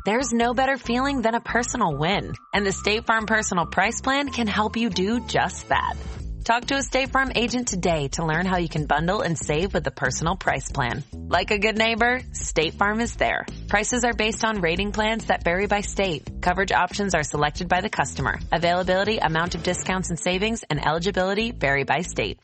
There's no better feeling than a personal win, and the State Farm Personal Price Plan can help you do just that. Talk to a State Farm agent today to learn how you can bundle and save with the Personal Price Plan. Like a good neighbor, State Farm is there. Prices are based on rating plans that vary by state. Coverage options are selected by the customer. Availability, amount of discounts and savings, and eligibility vary by state.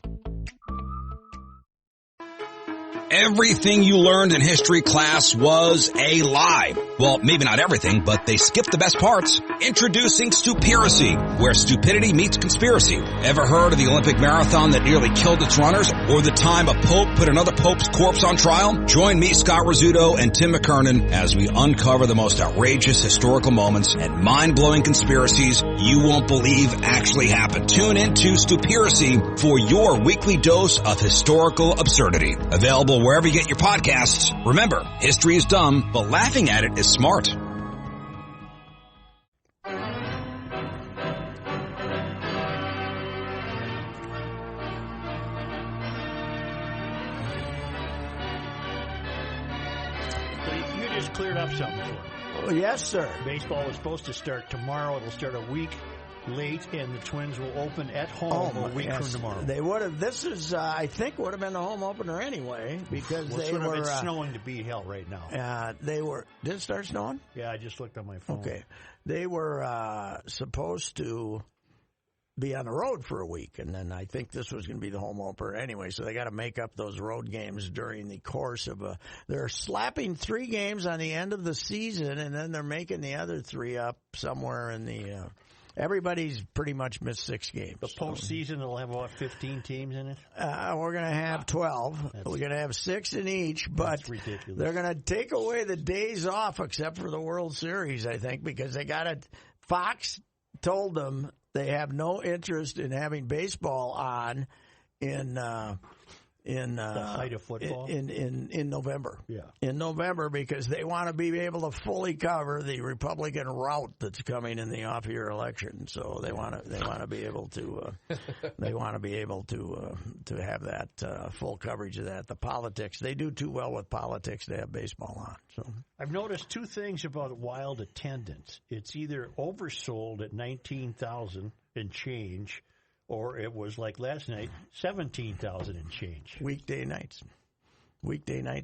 Everything you learned in history class was a lie. Well, maybe not everything, but they skipped the best parts. Introducing Stupiracy, where stupidity meets conspiracy. Ever heard of the Olympic marathon that nearly killed its runners? Or the time a pope put another pope's corpse on trial? Join me, Scott Rizzuto, and Tim McKernan as we uncover the most outrageous historical moments and mind-blowing conspiracies you won't believe actually happened. Tune in to Stupiracy for your weekly dose of historical absurdity. Available wherever you get your podcasts. Remember, history is dumb, but laughing at it is smart. You just cleared up something for me. Oh, yes, sir. Baseball was supposed to start tomorrow. It'll start a week late, and the Twins will open at home a week from tomorrow. They would have. This is, I think, would have been the home opener anyway because they were. It's snowing to beat hell right now. They were. Did it start snowing? Yeah, I just looked on my phone. Okay, they were supposed to be on the road for a week, and then I think this was going to be the home opener anyway. So they got to make up those road games during the course of a. They're slapping 3 games on the end of the season, and then they're making the other 3 up somewhere in the. Everybody's pretty much missed 6 games. The postseason will have about 15 teams in it. We're going to have 12. We're going to have 6 in each, but they're going to take away the days off except for the World Series, I think, because they got it. Fox told them they have no interest in having baseball on in the height of football in November. Yeah, in November, because they want to be able to fully cover the Republican rout that's coming in the off-year election. So they want to be able to to have that full coverage of that. The politics, they do too well with politics to have baseball on. So I've noticed 2 things about Wild attendance. It's either oversold at 19,000 and change, or it was like last night, 17,000 and change. Weekday nights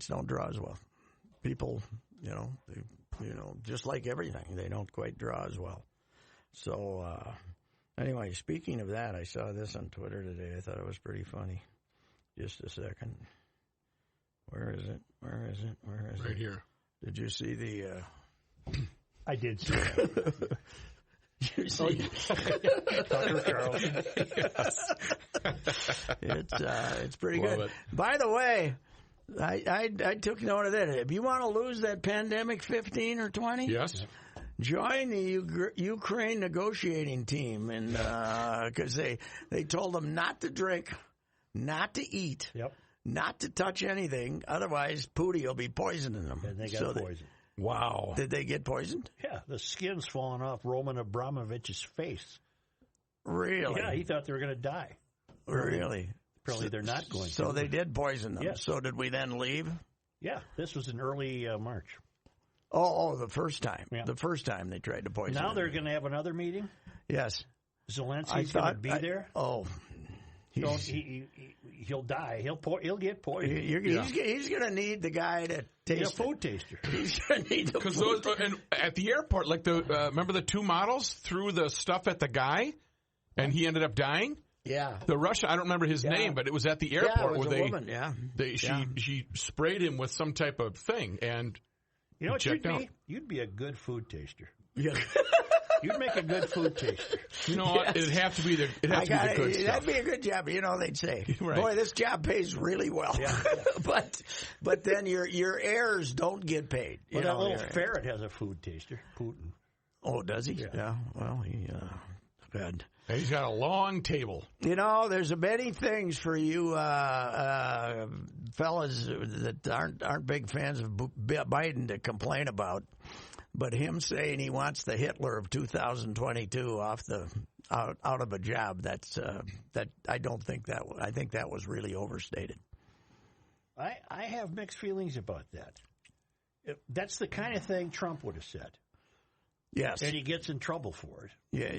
don't draw as well. People, just like everything, they don't quite draw as well. So, anyway, speaking of that, I saw this on Twitter today. I thought it was pretty funny. Just a second. Where is it? Right here. Did you see the? I did see that. You see, Tucker Carlson. It's pretty Love good. it. By the way, I took note of that. If you want to lose that pandemic 15 or 20, Yes. join the Ukraine negotiating team, and because they told them not to drink, not to eat, not to touch anything, otherwise Putin will be poisoning them. And they got poisoned. Wow. Did they get poisoned? Yeah, the skin's falling off Roman Abramovich's face. Really? Yeah, he thought they were going to die. Really? Apparently they're not going to. So they did poison them. Yes. So did we then leave? Yeah, this was in early March. Oh, the first time. Yeah. The first time they tried to poison Now him. they're going to have another meting? Yes. Zelensky's going to be there? Oh. He'll die. He'll get poisoned. He's going to need the guy to taste a food taster. He's going to need the Because food and at the airport, like remember the 2 models threw the stuff at the guy, and he ended up dying. Yeah. The Russian, I don't remember his name, but it was at the airport it was where a woman. Yeah. she sprayed him with some type of thing, and You know what you'd be? You'd be a good food taster. Yeah. You'd make a good food taster. You know what? It'd have to be the good stuff. That'd be a good job. They'd say, Right. "Boy, this job pays really well." Yeah. but then your heirs don't get paid. Well, that little ferret has a food taster, Putin. Oh, does he? Yeah. Well, he good. He's got a long table. There's many things for you fellas that aren't big fans of Biden to complain about. But him saying he wants the Hitler of 2022 out of a job, that I don't think that. I think that was really overstated. I have mixed feelings about that. That's the kind of thing Trump would have said. Yes. And he gets in trouble for it.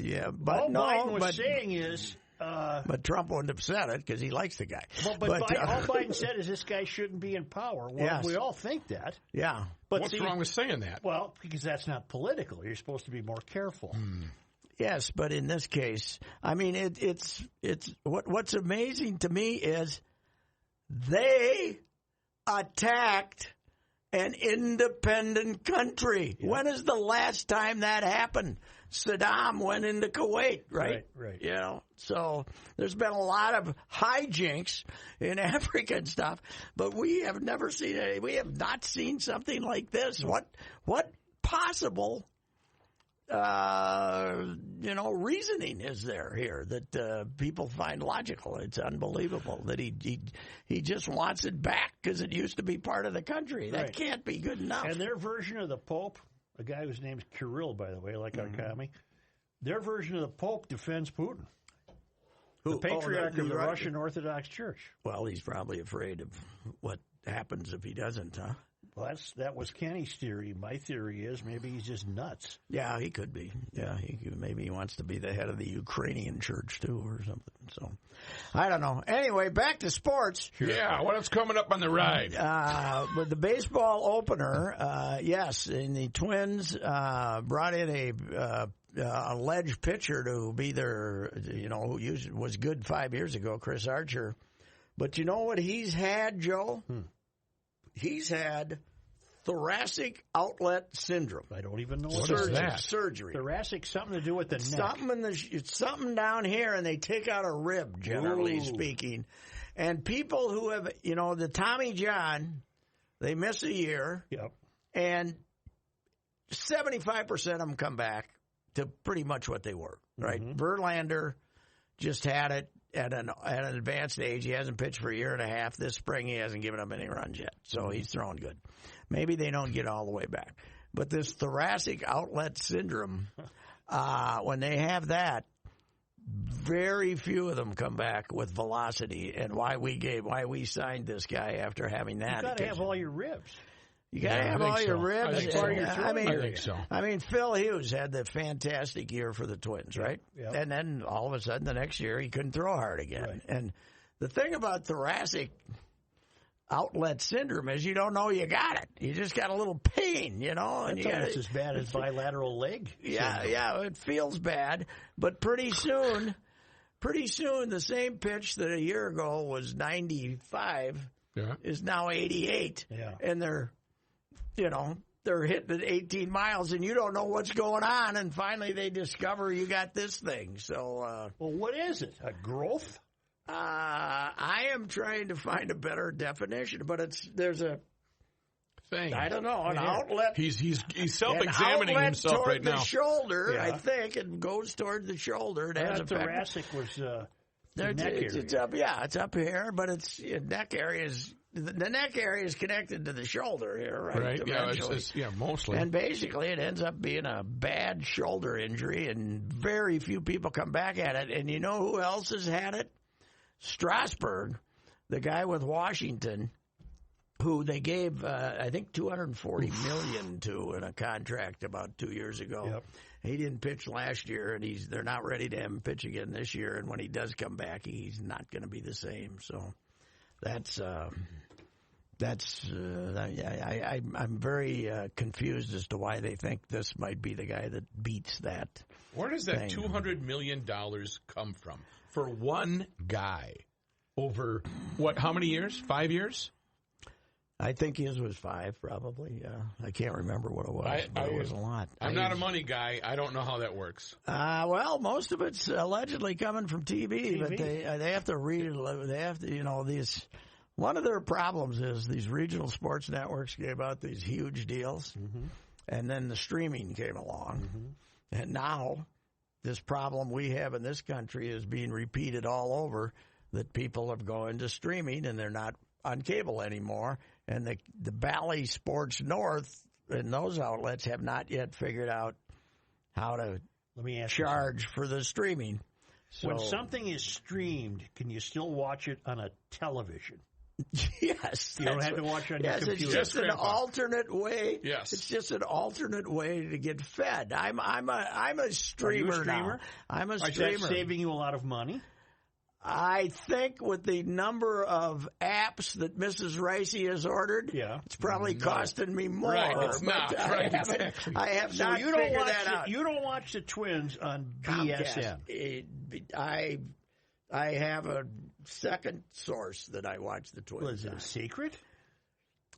Yeah. But all no, Biden was saying is... but Trump wouldn't have said it because he likes the guy. Well, but Biden, all Biden said is this guy shouldn't be in power. Well, yes. We all think that. Yeah. But what's wrong with saying that? Well, because that's not political. You're supposed to be more careful. Yes, but in this case, I mean, it's what's amazing to me is they attacked an independent country. Yeah. When is the last time that happened? Saddam went into Kuwait, right? Right. You know, so there's been a lot of hijinks in Africa and stuff, but we have never seen it. We have not seen something like this. What possible, reasoning is there here that people find logical? It's unbelievable that he just wants it back because it used to be part of the country. That can't be good enough. And their version of the Pope, a guy whose name's Kirill, by the way, like our commie, their version of the Pope defends Putin. The patriarch of the Russian Orthodox Church. Well, he's probably afraid of what happens if he doesn't, huh? Well, that was Kenny's theory. My theory is maybe he's just nuts. Yeah, he could be. Yeah, maybe he wants to be the head of the Ukrainian church, too, or something. So, I don't know. Anyway, back to sports. Yeah, what is coming up on the ride? With the baseball opener, yes, and the Twins brought in a alleged pitcher to be their, who was good 5 years ago, Chris Archer. But you know what he's had, Joe? He's had thoracic outlet syndrome. I don't even know what is that. Surgery. Thoracic, something to do with the neck. It's something down here, and they take out a rib, generally speaking. And people who have, the Tommy John, they miss a year. Yep. And 75% of them come back to pretty much what they were, right? Verlander just had it at an advanced age. He hasn't pitched for a year and a half. This spring, he hasn't given up any runs yet, so he's throwing good. Maybe they don't get all the way back. But this thoracic outlet syndrome, when they have that, very few of them come back with velocity. And why we signed this guy after having that? You got to have all your ribs. You got to have all your ribs. I think so. I mean, Phil Hughes had the fantastic year for the Twins, right? Yep. And then all of a sudden the next year he couldn't throw hard again. Right. And the thing about thoracic outlet syndrome is you don't know you got it. You just got a little pain, And That's almost as bad as bilateral leg. Yeah, it feels bad. But pretty soon, the same pitch that a year ago was 95 is now 88. Yeah. And they're hitting at 18 miles, and you don't know what's going on, and finally they discover you got this thing. So, well, what is it? A growth? I am trying to find a better definition, but there's a thing. I don't know, an outlet. He's self-examining himself right now. The shoulder, I think, it goes toward the shoulder. It has thoracic was the neck area. It's up here, but it's neck area is. The neck area is connected to the shoulder here, right? Yeah, mostly. And basically it ends up being a bad shoulder injury, and very few people come back at it. And you know who else has had it? Strasburg, the guy with Washington, who they gave, I think, $240 million to in a contract about 2 years ago. Yep. He didn't pitch last year, and they're not ready to have him pitch again this year. And when he does come back, he's not going to be the same. So I'm very confused as to why they think this might be the guy that beats that. Where does that $200 million come from for one guy over how many years? 5 years? I think his was 5, probably. Yeah, I can't remember what it was, but it was a lot. I'm not a money guy. I don't know how that works. Well, most of it's allegedly coming from TV. But they have to read it. They have to, these. One of their problems is these regional sports networks gave out these huge deals, and then the streaming came along, and now this problem we have in this country is being repeated all over. That people are going to streaming and they're not on cable anymore. And the Bally Sports North and those outlets have not yet figured out how to charge for the streaming. So, when something is streamed, can you still watch it on a television? Yes. You don't have to watch on your Yes, computer. it's just an alternate way. Yes. It's just an alternate way to get fed. I'm a streamer, Are you a streamer? now. I'm a Is that streamer. saving you a lot of money? I think with the number of apps that Mrs. Ricey has ordered, it's probably costing me more. Right, it's not. But Right, exactly. I have So not you don't figured watch that out. You don't watch the Twins on BSN. Comcast. I have a second source that I watch the Twins. Was it a secret?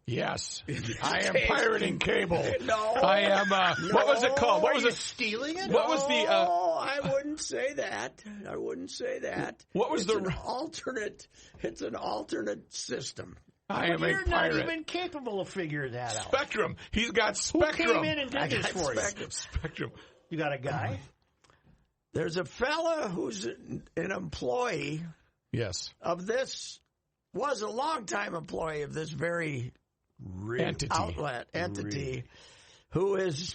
Yes. I am pirating cable. No. I am, what was it called? What was it? Stealing it? What was the, I wouldn't say that. I wouldn't say that. What was it's the- an alternate? It's an alternate system. I am a You're not pirate. even capable of figuring that out. Spectrum. He's got Spectrum. Who came in and did this for you? Spectrum. You got a guy? There's a fella who's an employee Yes. of this, was a longtime employee of this very entity, who is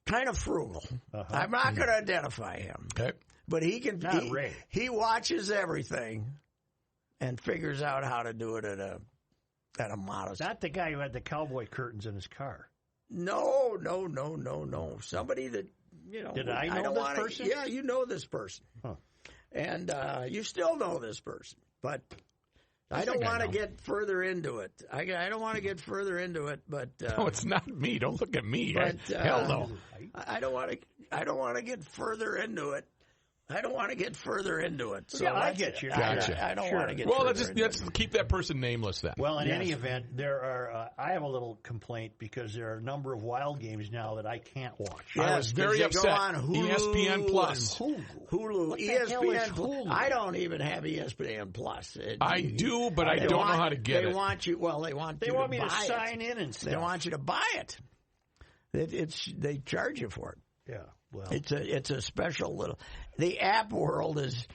kind of frugal. I'm not going to identify him, Okay. but he can. Not Ray. He watches everything and figures out how to do it at a modest. Not the guy who had the cowboy curtains in his car. No. Somebody that Did I know don't this wanna, person? Yeah, you know this person, and you still know this person, but. I don't want to get further into it. I don't want to get further into it, but No, it's not me. Don't look at me. But, Hell no. I don't want to. I don't want to get further into it. I don't want to get further into it. So Yeah, I get you. Gotcha. I don't Sure. want to get. Well, further let's into it. keep that person nameless then. Well, in any event, there are. I have a little complaint because there are a number of Wild games now that I can't watch. Yes, I was very 'cause they upset. go on Hulu ESPN Plus. Hulu. Hulu, What the hell is ESPN. Hulu? I don't even have ESPN Plus. I do, but I They don't want- know how to get they it. Want you? Well, they want. They you want me to buy it. sign in and stuff. They want you to buy it. They charge you for it. Yeah. Well, It's a special little. The app world is.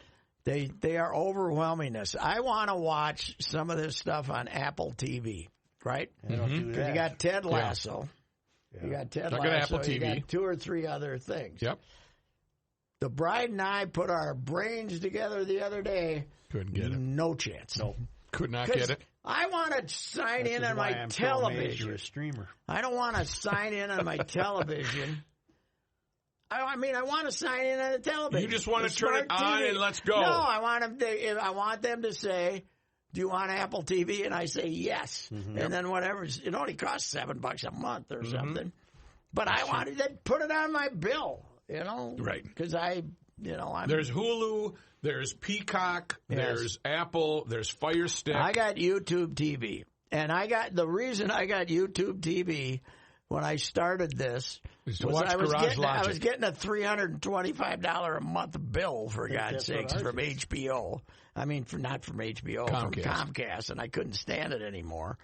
They are overwhelming us. I want to watch some of this stuff on Apple TV, right? they don't do Because that. you got Ted Lasso. Yeah. You got Ted I got Lasso. Apple You TV. got 2 or 3 other things. Yep. The bride and I put our brains together the other day. Couldn't get it. No chance. No. Could not 'Cause get it. I want to sign This in is on why my I'm so amazed television. you're a streamer. I don't want to sign in on my television. I mean, I want to sign in on the television. You just want The to turn it smart on TV. and let's go. No, I want them to say, "Do you want Apple TV?" And I say yes. And then whatever, it only costs $7 a month or something. But I wanted to put it on my bill, Right. Because I'm. There's Hulu, there's Peacock, there's Apple, there's Fire Stick. I got YouTube TV, and the reason I got YouTube TV when I started this Is to was watch I was Garage getting Logic. a $325 a month bill, for God's sakes, from HBO. I mean, not from HBO, from Comcast, and I couldn't stand it anymore.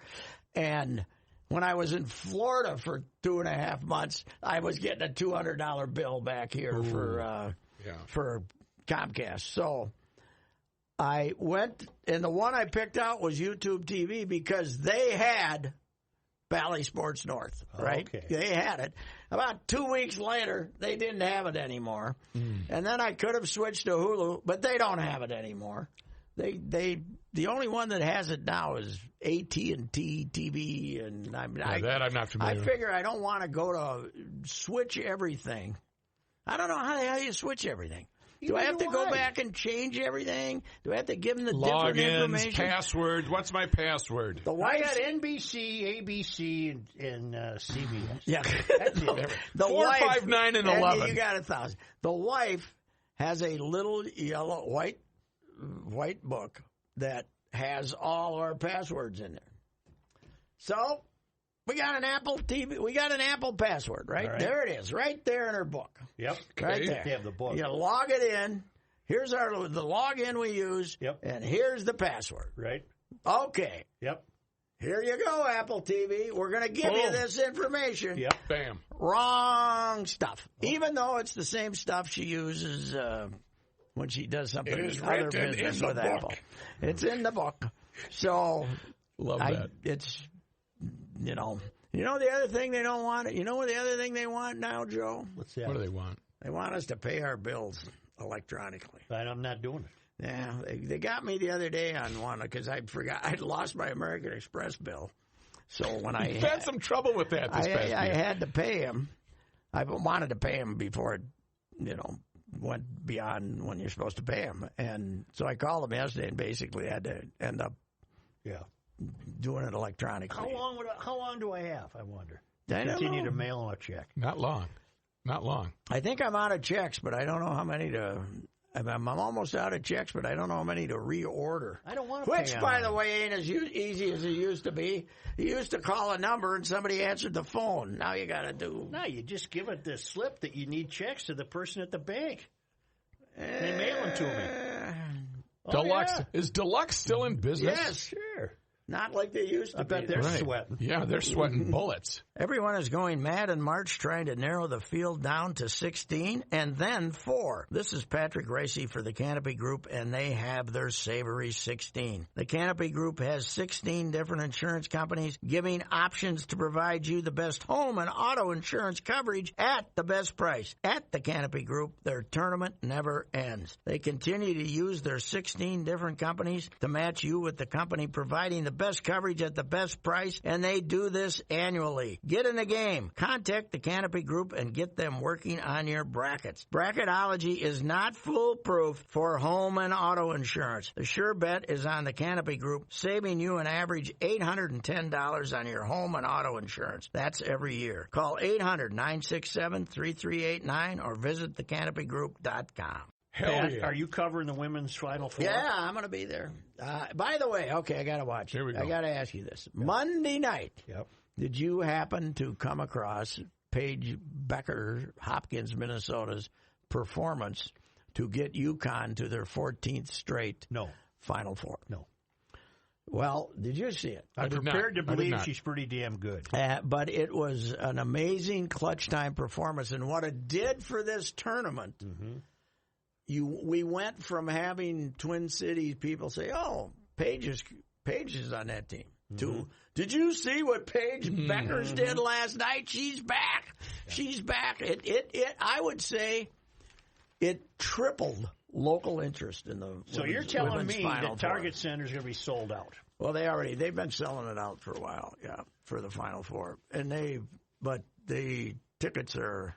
And when I was in Florida for 2.5 months, I was getting a $200 bill back here for Comcast. So I went, and the one I picked out was YouTube TV because they had Bally Sports North, right? Okay. They had it. About 2 weeks later, they didn't have it anymore. And then I could have switched to Hulu, but they don't have it anymore. The only one that has it now is AT&T TV, and that I'm not familiar I with. figure I don't want to go to switch everything. I don't know how the hell you switch everything. Do I have to go back and change everything? Do I have to give them the different Logins, information? passwords. What's my password? The I wife's got NBC, ABC, and CBS. Yeah. That's it. The 4, wife, 5, 9, and 11. You got 1,000. The wife has a little yellow, white book that has all our passwords in there. So we got an Apple TV. We got an Apple password, right? All right. There it is, right there in her book. Yep. Right there. They have the book. You log it in. Here's the login we use. Yep. And here's the password. Right? Okay. Yep. Here you go, Apple TV. We're going to give you Boom. this information. Yep. Bam. Wrong stuff. Even though it's the same stuff she uses when she does something It is other written in business the with book. Apple. It's in the book. So Love that. it's the other thing they don't want. You know what the other thing they want now, Joe? What's that? What do they want? They want us to pay our bills electronically. I'm not doing it. Yeah, they got me the other day on one because I forgot I'd lost my American Express bill. So when You've had some trouble with that this past year. I had to pay him. I wanted to pay him before it, went beyond when you're supposed to pay him. And so I called him yesterday and basically had to end up doing it electronically. How long do I have, I wonder? I don't Continue know. to mail him a check. Not long. I think I'm out of checks, but I don't know how many to. I'm almost out of checks, but I don't know how many to reorder. I don't want to Which, pay by on the it. way, ain't as easy as it used to be. You used to call a number and somebody answered the phone. Now you got to do. No, you just give it the slip that you need checks to the person at the bank. They mail them to me. Deluxe. Yeah. Is Deluxe still in business? Yes, Sure. not like they used to. I bet be. they're Right. sweating. Yeah, they're sweating bullets. Everyone is going mad in March trying to narrow the field down to 16 and then 4. This is Patrick Racey for the Canopy Group, and they have their savory 16. The Canopy Group has 16 different insurance companies giving options to provide you the best home and auto insurance coverage at the best price. At the Canopy Group, their tournament never ends. They continue to use their 16 different companies to match you with the company providing the best coverage at the best price, and they do this annually. Get in the game. Contact the Canopy Group and get them working on your brackets. Bracketology is not foolproof for home and auto insurance. The sure bet is on the Canopy Group, saving you an average $810 on your home and auto insurance. That's every year. Call 800-967-3389 or visit thecanopygroup.com. Hell Pat, yeah. Are you covering the women's Final Four? Yeah, I'm going to be there. By the way, okay, I got to watch it. Here we go. I got to ask you this. Monday night, Yep. did you happen to come across Paige Becker, Hopkins, Minnesota's performance to get UConn to their 14th straight No. Final Four? No. Well, did you see it? I'm did not. prepared to I did believe not. she's pretty damn good. But it was an amazing clutch time performance, and what it did for this tournament, we went from having Twin Cities people say, "Oh, Paige is on that team," to "Did you see what Paige Beckers did last night? She's back. She's back." I would say it tripled local interest in the. So you're telling me that Target Center is going to be sold out? Well, they've been selling it out for a while, yeah, for the Final Four, but the tickets are,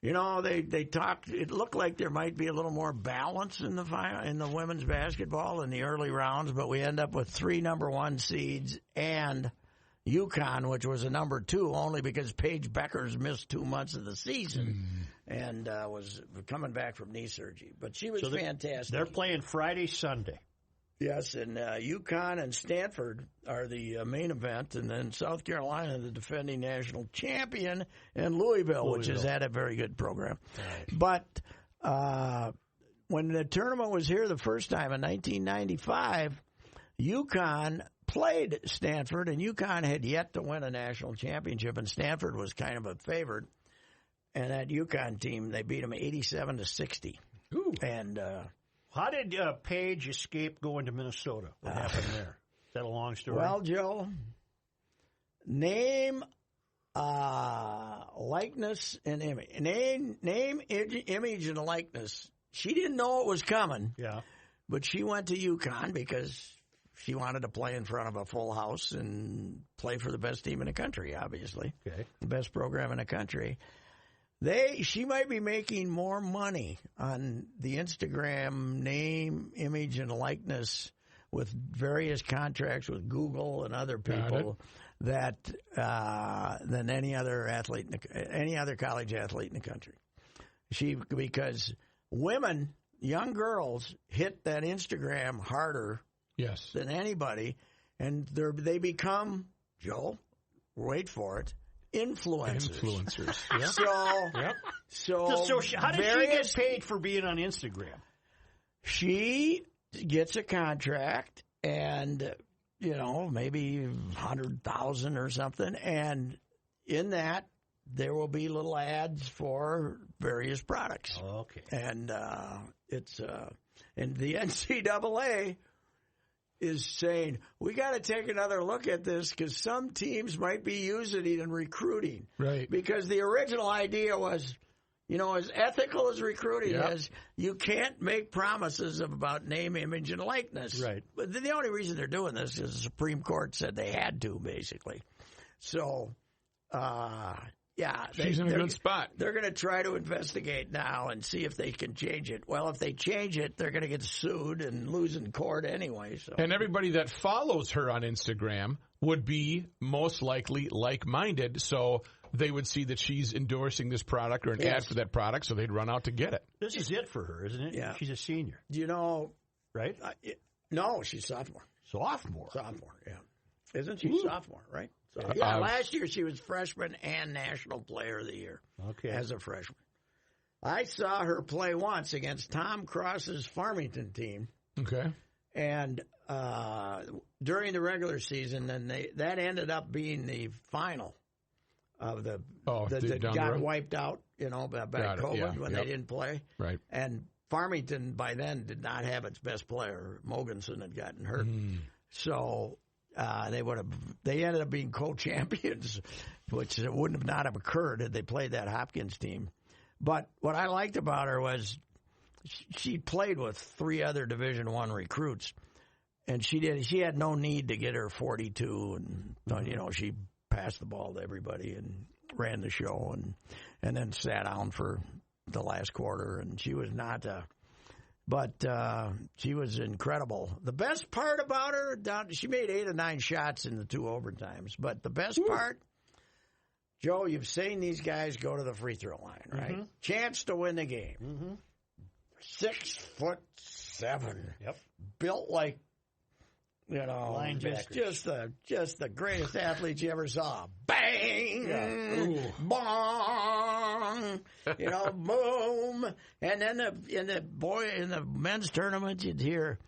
they talked. It looked like there might be a little more balance in the women's basketball in the early rounds, but we end up with 3 number 1 seeds and UConn, which was a number 2, only because Paige Beckers missed 2 months of the season and was coming back from knee surgery, but she was fantastic. They're playing Friday, Sunday. Yes, and UConn and Stanford are the main event, and then South Carolina, the defending national champion, and Louisville, which has had a very good program. Right. But when the tournament was here the first time in 1995, UConn played Stanford, and UConn had yet to win a national championship, and Stanford was kind of a favorite. And that UConn team, they beat them 87-60. Ooh. And How did Paige escape going to Minnesota? What happened there? Is that a long story? well, Joe, name, likeness, and image. Name, image, and likeness. She didn't know it was coming, yeah. but she went to UConn because she wanted to play in front of a full house and play for the best team in the country, obviously. Okay. The best program in the country. She might be making more money on the Instagram name, image, and likeness with various contracts with Google and other people than any other college athlete in the country. Because women, young girls, hit that Instagram harder than anybody, and they become, Joe, wait for it, influencers. Yep. So how did she get paid for being on Instagram? She gets a contract and, maybe 100,000 or something. And in that, there will be little ads for various products. Okay. And and the NCAA is saying, we got to take another look at this because some teams might be using it in recruiting. Right. Because the original idea was, as ethical as recruiting is, you can't make promises about name, image, and likeness. Right. But the only reason they're doing this is the Supreme Court said they had to, basically. So, she's in a good spot. They're going to try to investigate now and see if they can change it. Well, if they change it, they're going to get sued and lose in court anyway. So. And everybody that follows her on Instagram would be most likely like-minded, so they would see that she's endorsing this product or an ad for that product, so they'd run out to get it. This is it for her, isn't it? Yeah. She's a senior. Do you know? Right? No, she's sophomore. Sophomore, yeah. Isn't she sophomore, right? So, last year she was freshman and National Player of the Year as a freshman. I saw her play once against Tom Cross's Farmington team. Okay. And during the regular season, that ended up being the final of that got wiped out, by COVID when they didn't play. Right. And Farmington by then did not have its best player. Mogensen had gotten hurt. So they ended up being co-champions, which wouldn't have occurred had they played that Hopkins team. But what I liked about her was she played with 3 other Division I recruits, and she had no need to get her 42, and she passed the ball to everybody and ran the show, and then sat down for the last quarter, and she was not but she was incredible. The best part about her, she made 8 or 9 shots in the 2 overtimes, but the best part, Joe, you've seen these guys go to the free throw line, right? Mm-hmm. Chance to win the game. Mm-hmm. 6'7". Yep. Built like, just the greatest athlete you ever saw. Bang! Yeah. Bong! Boom! And then in the men's tournament, you'd hear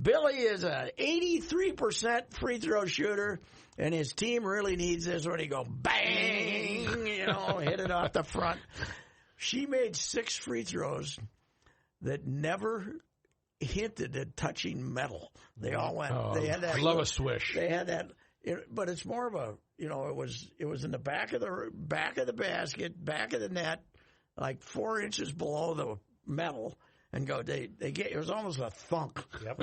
Billy is a 83% free throw shooter, and his team really needs this when he go bang! Hit it off the front. She made 6 free throws that never hinted at touching metal. They all went. They had that. I love a swish. They had that, but it's more of a. It was in the back of the basket, back of the net, like 4 inches below the metal, and go. It was almost a thunk. Yep.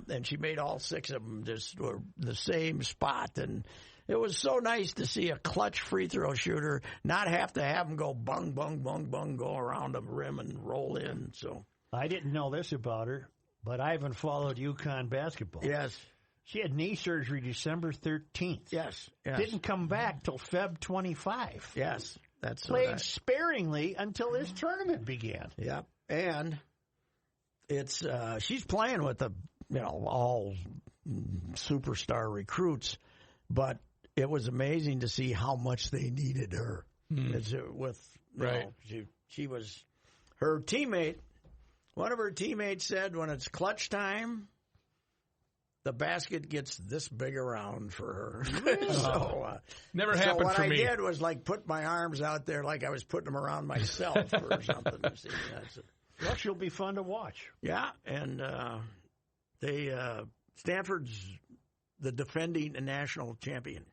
And she made all 6 of them just were the same spot, and it was so nice to see a clutch free throw shooter not have to have them go bung, bung, bung, bung, go around the rim and roll in. So I didn't know this about her, but I haven't followed UConn basketball. Yes. She had knee surgery December 13th. Yes. Didn't come back till Feb 25. Yes. That's played sparingly until this tournament began. Yep. And it's she's playing with all superstar recruits, but it was amazing to see how much they needed her. She was her teammate. One of her teammates said, when it's clutch time, the basket gets this big around for her. Never happened for me. What I did was put my arms out there like I was putting them around myself or something. Well, she'll be fun to watch. Yeah, and Stanford's the defending national champion.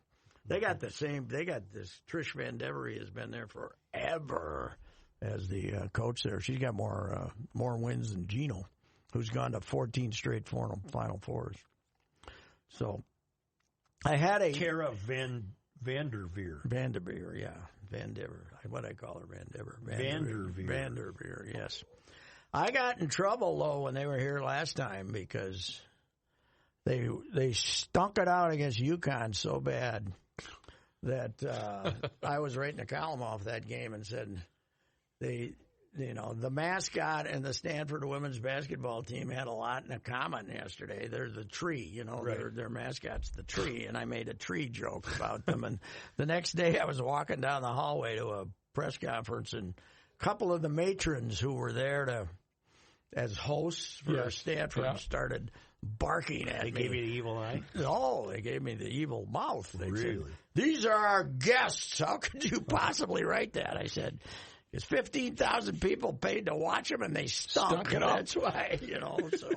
They got this Trish Van Devery has been there forever as the coach there. She's got more wins than Gino, who's gone to 14 straight Final Fours. So I had a Tara Vanderveer. Vanderveer, yeah. Vandever. What I call her, Vandever. Vanderveer, yes. I got in trouble, though, when they were here last time because they stunk it out against UConn so bad that I was writing a column off that game and said the mascot and the Stanford women's basketball team had a lot in common yesterday. They're the tree, right. Their mascot's the tree, and I made a tree joke about them. And the next day I was walking down the hallway to a press conference, and a couple of the matrons who were there as hosts for Stanford started barking at me. They gave you the evil eye? No, they gave me the evil mouth. They really? said, "These are our guests. How could you possibly write that?" I said, "Because 15,000 people paid to watch them, and they stunk. And that's why, So,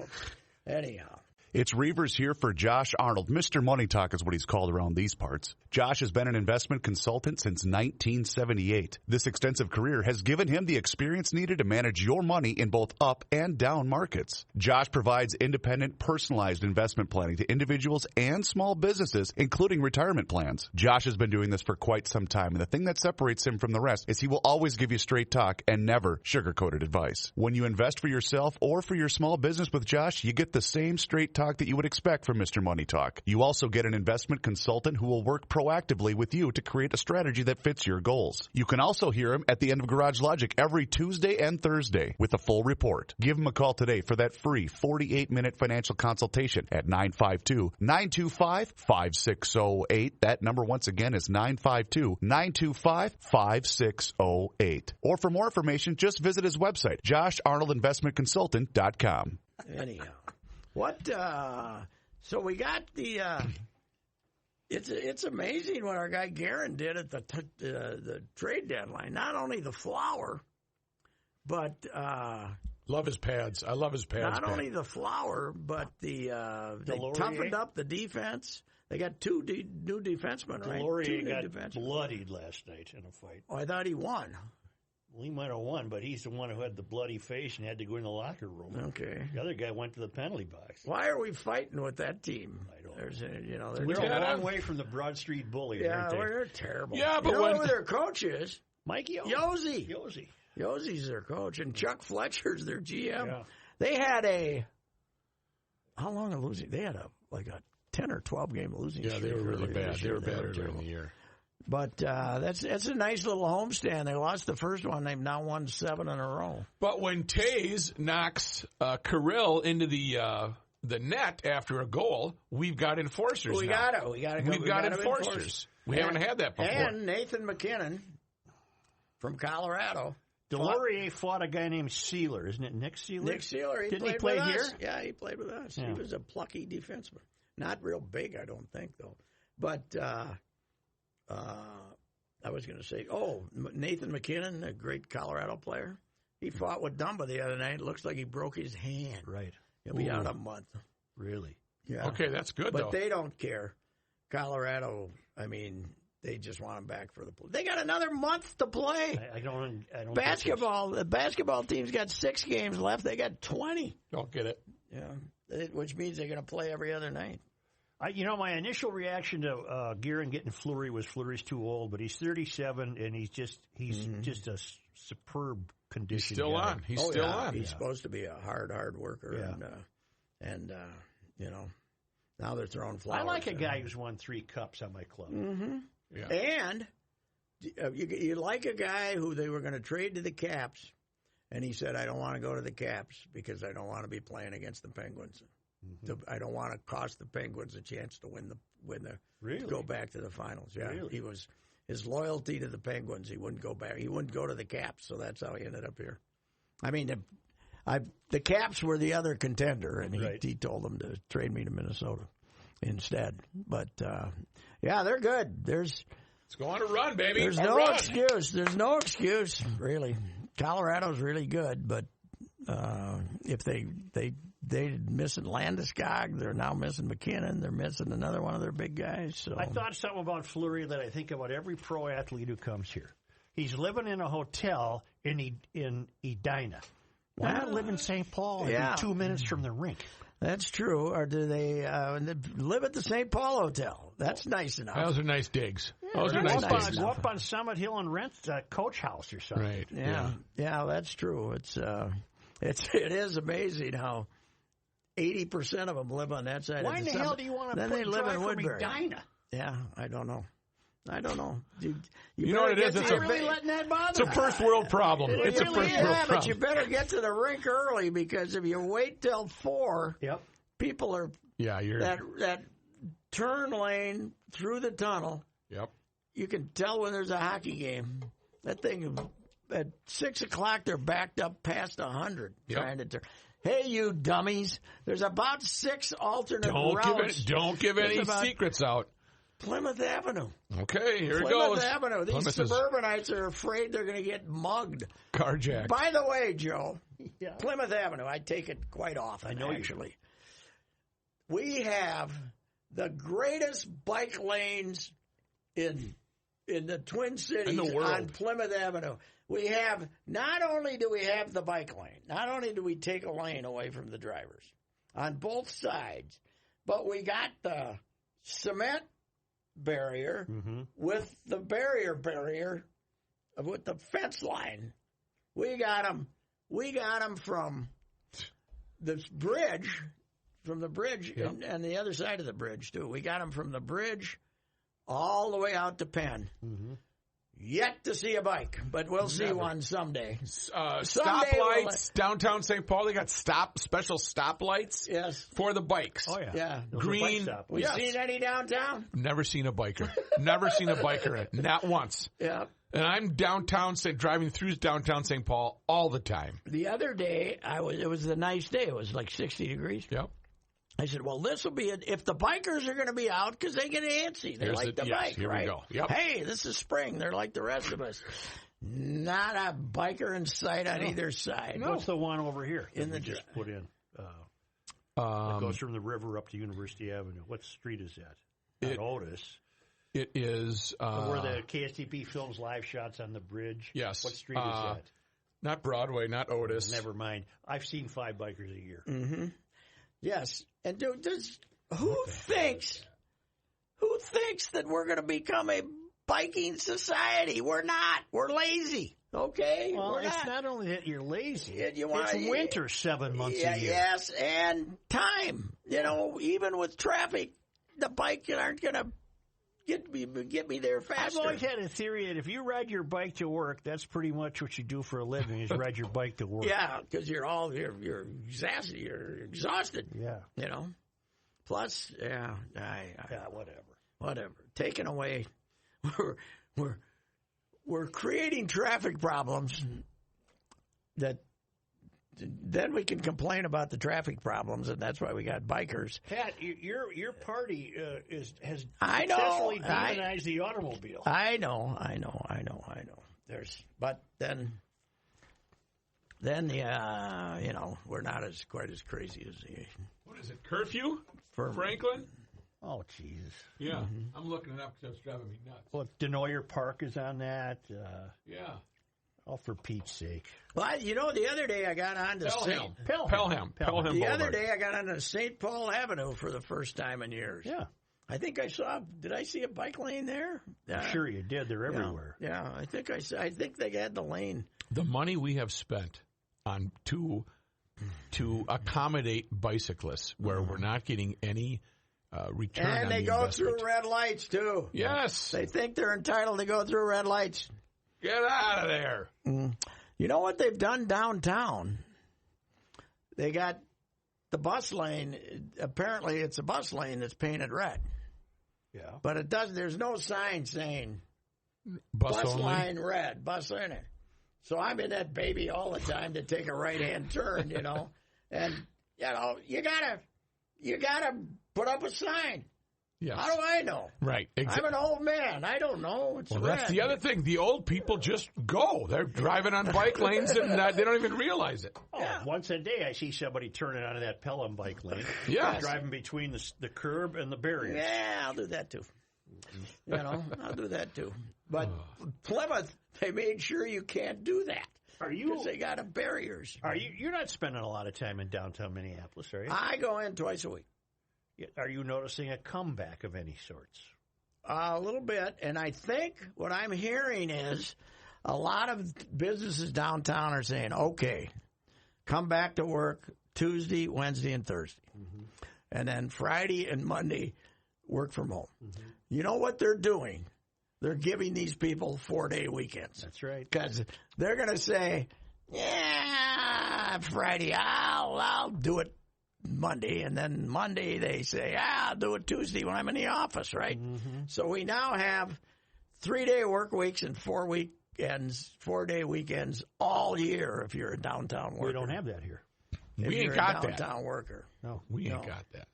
anyhow. It's Reavers here for Josh Arnold. Mr. Money Talk is what he's called around these parts. Josh has been an investment consultant since 1978. This extensive career has given him the experience needed to manage your money in both up and down markets. Josh provides independent, personalized investment planning to individuals and small businesses, including retirement plans. Josh has been doing this for quite some time, and the thing that separates him from the rest is he will always give you straight talk and never sugar-coated advice. When you invest for yourself or for your small business with Josh, you get the same straight talk that you would expect from Mr. Money Talk. You also get an investment consultant who will work proactively with you to create a strategy that fits your goals. You can also hear him at the end of Garage Logic every Tuesday and Thursday with a full report. Give him a call today for that free 48-minute financial consultation at 952-925-5608. That number once again is 952-925-5608. Or for more information, just visit his website, JoshArnoldInvestmentConsultant.com. Anyhow. So we got the, it's amazing what our guy Guerin did at the trade deadline. Not only the flour, but, love his pads. I love his pads. Not only the flour, but they toughened up the defense. They got two new defensemen, right? Delorier got bloodied last night in a fight. Oh, I thought he won. Well, he might have won, but he's the one who had the bloody face and had to go in the locker room. Okay. The other guy went to the penalty box. Why are we fighting with that team? I don't know. They're a long way from the Broad Street Bullies. Yeah, they're terrible. Yeah, but who their coach is? Mike Yossi. Yossi's their coach, and Chuck Fletcher's their GM. Yeah. They had how long a losing? They had a 10 or 12 game losing streak. Yeah, they were really bad. They were bad earlier in the year. But that's a nice little homestand. They lost the first one. They've now won 7 in a row. But when Taze knocks Kirill into the net after a goal, we've got enforcers. We got enforcers. We haven't had that before. And Nathan McKinnon from Colorado. Delorier fought a guy named Sealer, isn't it? Nick Sealer? Nick Sealer. Didn't he play here? Yeah, he played with us. Yeah. He was a plucky defenseman. Not real big, I don't think, though. But I was going to say, Nathan McKinnon, a great Colorado player. He fought with Dumba the other night. It looks like he broke his hand. Right. He'll be out a month. Really? Yeah. Okay, that's good, but they don't care. Colorado, they just want him back for the play. They got another month to play. I don't basketball. The basketball team's got 6 games left. They got 20. Don't get it. Yeah, which means they're going to play every other night. My initial reaction to Guerin getting Fleury was Fleury's too old, but he's 37 and he's just a superb condition. He's still guy. on. He's still on. He's supposed to be a hard worker, and now they're throwing flowers. I like a guy who's won 3 cups on my club. Mm-hmm. Yeah. And you like a guy who they were going to trade to the Caps, and he said, "I don't want to go to the Caps because I don't want to be playing against the Penguins." I don't want to cost the Penguins a chance to win the really? to go back to the finals. Yeah, really? He was his loyalty to the Penguins. He wouldn't go back. He wouldn't go to the Caps, so that's how he ended up here. The Caps were the other contender, and he told them to trade me to Minnesota instead. But they're good. Let's go on a run, baby. There's no excuse. There's no excuse, really. Colorado's really good, but if they're missing Landeskog, they're now missing McKinnon, they're missing another one of their big guys. So I thought something about Fleury that I think about every pro athlete who comes here. He's living in a hotel in Edina. Why not live in St. Paul? Yeah. 2 minutes from the rink. That's true. Or do they live at the St. Paul Hotel? That's nice enough. Those are nice digs. Go up on Summit Hill and rent a coach house or something. Right. Yeah, that's true. It is amazing how 80% of them live on that side. Why of the Summit. hell do you want to then they live in Woodbury? Edina? Yeah, I don't know. You know what it is? It's a first world problem. It's a first world problem. But you better get to the rink early because if you wait till 4, people are that turn lane through the tunnel. Yep. You can tell when there's a hockey game. That thing at 6 o'clock they're backed up past 100 trying to turn. Hey, you dummies! There's about 6 alternate routes. Don't give any secrets out. Plymouth Avenue. Okay, here it goes. Plymouth Avenue. These suburbanites are afraid they're going to get mugged. Carjacked. By the way, Joe, Plymouth Avenue, I take it quite often, actually. we have the greatest bike lanes in the Twin Cities In the world. on Plymouth Avenue. We have, not only do we have the bike lane, not only do we take a lane away from the drivers on both sides, but we got the cement barrier with the barrier with the fence line. We got them from the bridge, and the other side of the bridge too. We got them from the bridge all the way out to Penn. Yet to see a bike, but we'll see one someday. Stoplights, downtown St. Paul, they got special stoplights for the bikes. Oh, yeah. Yeah. Green. We seen any downtown? Never seen a biker. Never seen a biker. Not once. Yeah. And I'm driving through downtown St. Paul all the time. The other day, it was a nice day. It was like 60 degrees. Yep. I said, well, this will be if the bikers are going to be out because they get antsy. They like the bike, here right? we go. Yep. Hey, this is spring. They're like the rest of us. Not a biker in sight on either side. What's the one over here In the just put in? It goes from the river up to University Avenue. What street is that? Not Otis. It is Where the KSTP films live shots on the bridge. Yes. What street is that? Not Broadway, not Otis. Never mind. I've seen 5 bikers a year. Mm-hmm. Yes. And dude, who thinks that we're going to become a biking society? We're not. We're lazy. Okay? Well, it's not only that you're lazy. It's winter 7 months a year. Yes, and time. Even with traffic, the bikes aren't going to get me there faster. I've always had a theory that if you ride your bike to work, that's pretty much what you do for a living is ride your bike to work. Yeah, because you're exhausted. You're exhausted. Yeah. Plus, whatever. Taking away, we're creating traffic problems that. Then we can complain about the traffic problems, and that's why we got bikers. Pat, your party has I know, successfully demonized the automobile. I know. But then we're not quite as crazy as the. What is it? Curfew for Franklin? Oh, Jesus. Yeah, I'm looking it up because it's driving me nuts. Well, Denoyer Park is on that. Yeah. Oh, for Pete's sake. Well, the other day I got on to Pelham. The other day I got on to St. Paul Avenue for the first time in years. Yeah. I think did I see a bike lane there? Sure you did. They're everywhere. Yeah, I think they had the lane. The money we have spent on to accommodate bicyclists where we're not getting any return on and they the go investment. through red lights, too. Yes. They think they're entitled to go through red lights. Get out of there. You know what they've done downtown? They got the bus lane. Apparently, it's a bus lane that's painted red. Yeah. But there's no sign saying Bus only? line red, bus in it. So I'm in that baby all the time to take a right-hand turn, And, you gotta put up a sign. Yes. How do I know? Right. I'm an old man. I don't know. It's red. That's the other thing. The old people just go. They're driving on bike lanes and they don't even realize it. Oh, once a day I see somebody turning onto that Pelham bike lane. Yeah. Driving between the curb and the barriers. Yeah, I'll do that too. I'll do that too. But Plymouth, they made sure you can't do that. Because they got barriers. You're not spending a lot of time in downtown Minneapolis, are you? I go in twice a week. Are you noticing a comeback of any sorts? A little bit, and I think what I'm hearing is a lot of businesses downtown are saying, okay, come back to work Tuesday, Wednesday, and Thursday. And then Friday and Monday, work from home. You know what they're doing? They're giving these people 4-day weekends. That's right. Because they're going to say, yeah, Friday, I'll do it Monday, and then Monday they say, I'll do it Tuesday when I'm in the office, right? So we now have 3-day work weeks and 4-day weekends all year if you're a downtown worker. We don't have that here. We ain't got that. Downtown worker. No, we ain't got that.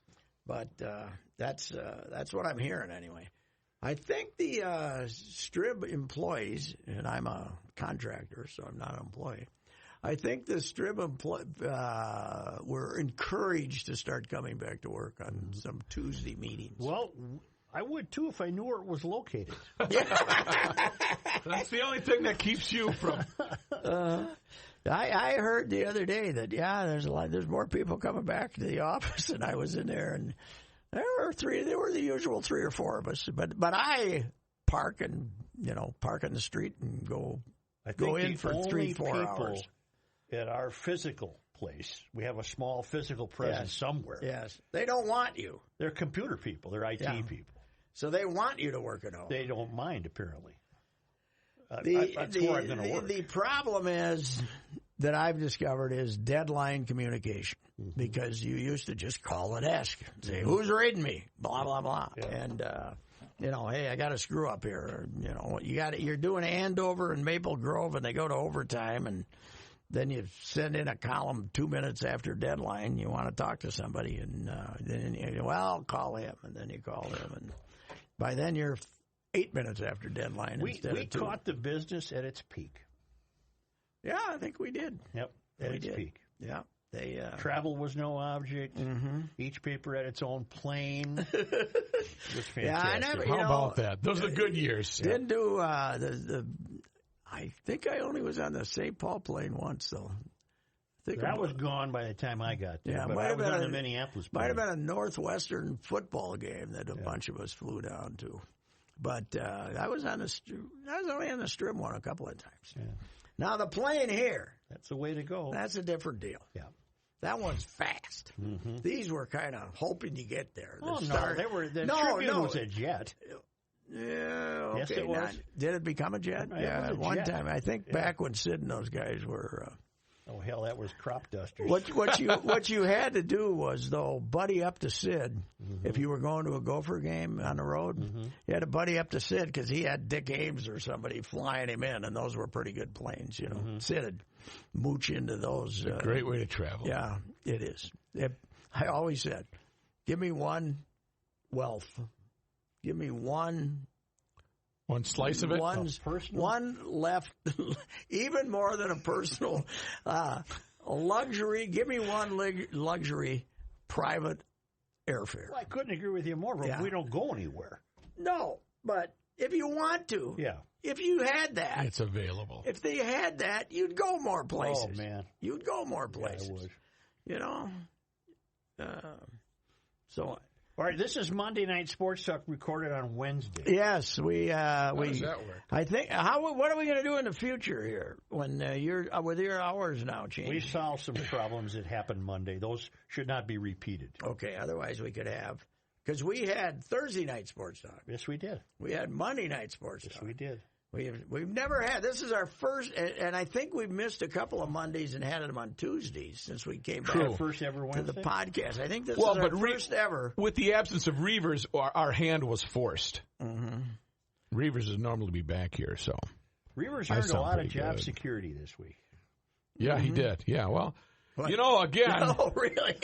But that's what I'm hearing anyway. I think the Strib employees, and I'm a contractor, so I'm not an employee, I think the Strib were encouraged to start coming back to work on some Tuesday meetings. Well, I would too if I knew where it was located. That's the only thing that keeps you from. I heard the other day that there's more people coming back to the office, and I was in there, and there were the usual 3 or 4 of us, but I park in the street and go in for 3-4 hours. At our physical place, we have a small physical presence somewhere. Yes, they don't want you. They're computer people. They're IT people. So they want you to work at home. They don't mind, apparently. That's where I'm going to work. The problem is that I've discovered is deadline communication, because you used to just call the desk and say, who's raiding me? Blah, blah, blah. Yeah. And, hey, I got a screw up here. You're doing Andover and Maple Grove, and they go to overtime, and then you send in a column 2 minutes after deadline. You want to talk to somebody, and then I'll call him, and then you call him, and by then you're 8 minutes after deadline. We caught the business at its peak. Yeah, I think we did. Yep, at its peak. Yeah. Travel was no object. Mm-hmm. Each paper had its own plane. It was fantastic. Yeah, How about that? Those are the good years. Didn't do I think I only was on the St. Paul plane once, though. That was gone by the time I got there. Yeah, but I was on the Minneapolis plane. Might have been a Northwestern football game that a bunch of us flew down to. But I was only on the Strip one a couple of times. Yeah. Now the plane here. That's the way to go. That's a different deal. Yeah. That one's fast. Mm-hmm. These were kind of hoping you get there. No, the Tribune was a jet. Yeah, okay. Yes, it was. Did it become a jet? Yeah, at one time. I think back when Sid and those guys were. Oh hell, that was crop dusters. What you had to do was, though, buddy up to Sid. Mm-hmm. If you were going to a Gopher game on the road, you had to buddy up to Sid because he had Dick Ames or somebody flying him in, and those were pretty good planes. Sid would mooch into those. It's a great way to travel. Yeah, it is. I always said, give me one wealth. Give me one slice of it? One left, even more than a personal luxury. Give me one luxury private airfare. Well, I couldn't agree with you more, but we don't go anywhere. No, but if you want to, if you had that. It's available. If they had that, you'd go more places. Oh, man. You'd go more places. Yeah, I would. So... All right, this is Monday Night Sports Talk recorded on Wednesday. Yes, we. How does that work? I think. What are we going to do in the future here when you're with your hours now changing? We solved some problems that happened Monday. Those should not be repeated. Okay, otherwise we could have, because we had Thursday Night Sports Talk. Yes, we did. We had Monday Night Sports Talk. Yes, we did. We've never had. This is our first, and I think we've missed a couple of Mondays and had them on Tuesdays since we came back first ever Wednesday to the podcast. I think this is our first ever. With the absence of Reavers, our hand was forced. Mm-hmm. Reavers is normal to be back here, so Reavers earned a lot of job security this week. Yeah, he did. Yeah, well. Again. Oh, really?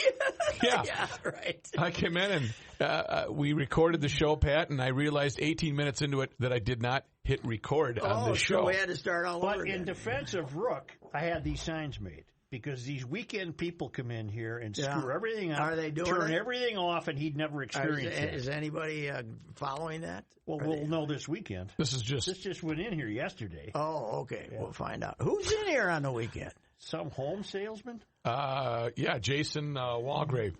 Yeah. Yeah, right. I came in and we recorded the show, Pat, and I realized 18 minutes into it that I did not hit record on the show. So we had to start all over again. But in defense of Rook, I had these signs made because these weekend people come in here and screw everything up. Are they doing turn everything off, and he'd never experienced it. Is anybody following that? Well, we'll know this weekend. This just went in here yesterday. Oh, okay. Yeah. We'll find out. Who's in here on the weekend? Some home salesman? Jason Walgrave.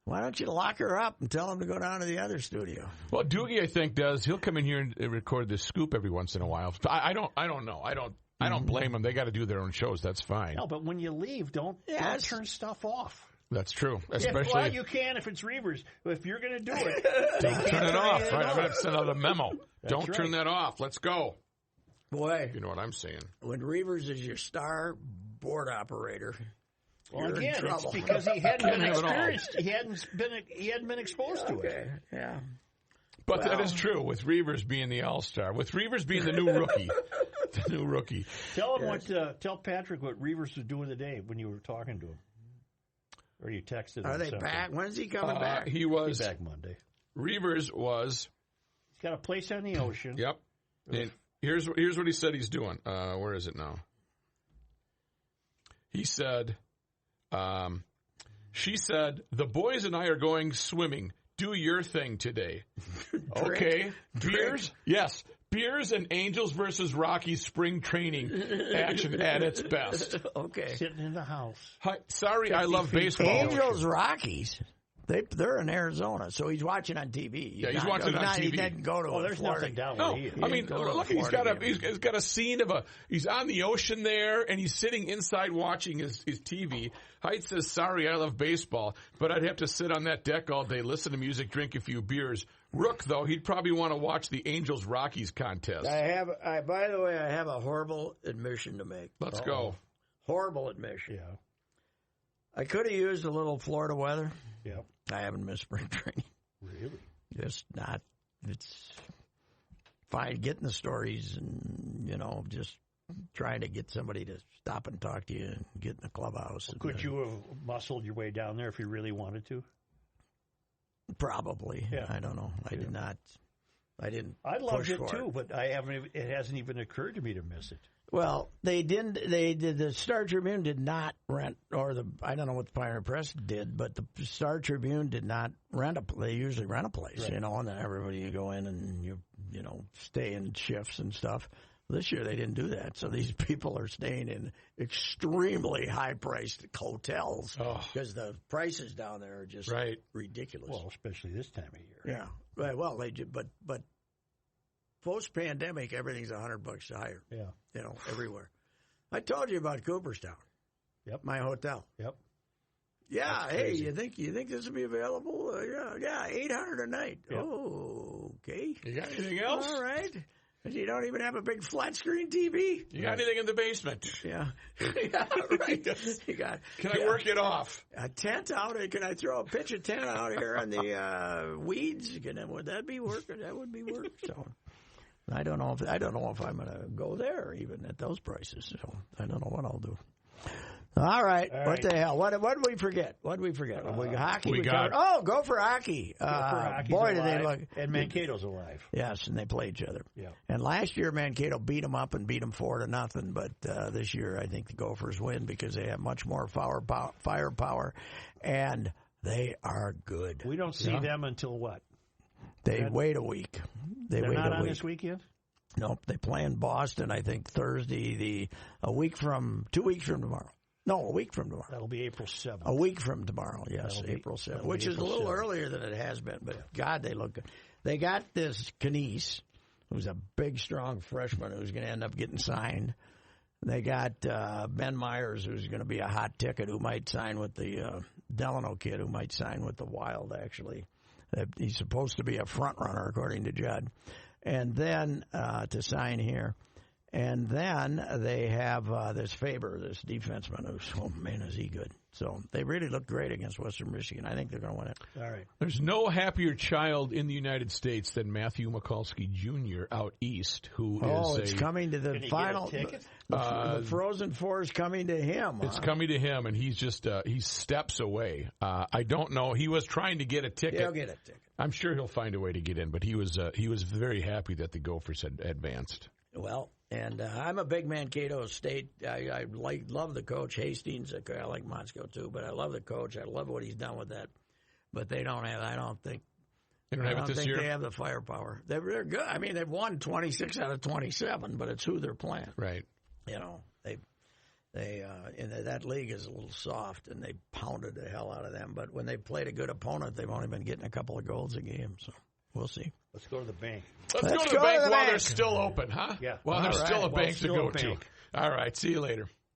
Why don't you lock her up and tell him to go down to the other studio? Well, Doogie, I think, does. He'll come in here and record the scoop every once in a while. I don't know. I don't blame them. They got to do their own shows. That's fine. No, but when you leave, don't turn stuff off. That's true. Especially well, you can if it's Reavers. If you're going to do it, don't turn it off. Right? I'm going to send out a memo. Don't turn that off. Let's go. Boy, you know what I'm saying. When Reavers is your star board operator. Well, again, it's because he hadn't been experienced. He hadn't been exposed to it. Yeah. But that is true with Reavers being the all-star. With Reavers being the new rookie. Tell him tell Patrick what Reavers was doing today when you were talking to him, or you texted him. Are they back? When's he coming back? He's back Monday. Reavers was. He's got a place on the ocean. Yep. And here's what he said he's doing. Where is it now? He said, she said, the boys and I are going swimming. Do your thing today. Okay. Beers? Yes. Beers and Angels versus Rockies spring training action at its best. Okay. Sitting in the house. Hi, sorry, I love baseball. Angels, Rockies. They're in Arizona, so he's watching on TV. He's watching on TV. He didn't go to there's Florida. nothing down No, there. I mean, look, he's got a scene of he's on the ocean there, and he's sitting inside watching his TV. Height says, sorry, I love baseball, but I'd have to sit on that deck all day, listen to music, drink a few beers. Rook, though, he'd probably want to watch the Angels-Rockies contest. By the way, I have a horrible admission to make. Let's go. Horrible admission. Yeah. I could have used a little Florida weather. Yeah. I haven't missed spring training. Really? Just not. It's fine getting the stories and, just trying to get somebody to stop and talk to you and get in the clubhouse. Could you have muscled your way down there if you really wanted to? Probably. Yeah. I don't know. I did not. I didn't. I loved push it for too, but it hasn't even occurred to me to miss it. Well, they didn't. The Star Tribune did not rent, I don't know what the Pioneer Press did, but the Star Tribune did not rent they usually rent a place, right. And then everybody you go in and you stay in shifts and stuff. This year they didn't do that, so these people are staying in extremely high-priced hotels because the prices down there are just ridiculous. Well, especially this time of year. Yeah, right. Well, they do, but post-pandemic, everything's $100 higher. Yeah. Everywhere. I told you about Cooperstown. Yep. My hotel. Yep. Yeah. That's Hey, crazy. you think this will be available? Yeah. $800 a night. Yep. Oh, okay. You got anything else? All right. And you don't even have a big flat screen TV. You got anything in the basement? Yeah. Yeah, right. Can I work it off? A tent out? Can I throw a pitch of tent out here on the weeds? Would that be work? That would be work. So. I don't know if I'm going to go there even at those prices. So I don't know what I'll do. All right. What the hell? What did we forget? Hockey. We got. Go for hockey. Boy, did they look. And Mankato's alive. Yes, and they play each other. Yeah. And last year Mankato beat them up and beat them 4-0. But this year I think the Gophers win because they have much more firepower, and they are good. We don't see them until what? They wait a week. They're not on this weekend? Nope. They play in Boston, I think, Thursday, 2 weeks from tomorrow. No, a week from tomorrow. That'll be April 7th. A week from tomorrow, yes, April 7th, which is a little earlier than it has been. But, God, they look good. They got this Knies, who's a big, strong freshman who's going to end up getting signed. They got Ben Myers, who's going to be a hot ticket, who might sign with the Delano kid, who might sign with the Wild, actually. He's supposed to be a front runner, according to Judd. And then to sign here. And then they have this Faber, this defenseman, who's, is he good. So they really look great against Western Michigan. I think they're going to win it. All right. There's no happier child in the United States than Matthew Mikulski Jr. out east, it's coming to the final. The Frozen Four is coming to him. It's coming to him, and he's just he's steps away. I don't know. He was trying to get a ticket. He'll get a ticket. I'm sure he'll find a way to get in, but he was very happy that the Gophers had advanced. Well, and I'm a big Mankato State. I love the coach Hastings. I like Moscow too, but I love the coach. I love what he's done with that. But they don't have. I don't think. They don't have it this year? They have the firepower. They're good. I mean, they've won 26 out of 27, but it's who they're playing. Right. That league is a little soft, and they pounded the hell out of them. But when they played a good opponent, they've only been getting a couple of goals a game. So we'll see. Let's go to the bank. Let's go to the bank while they're still open, huh? Yeah. While there's still a bank to go to. All right. See you later.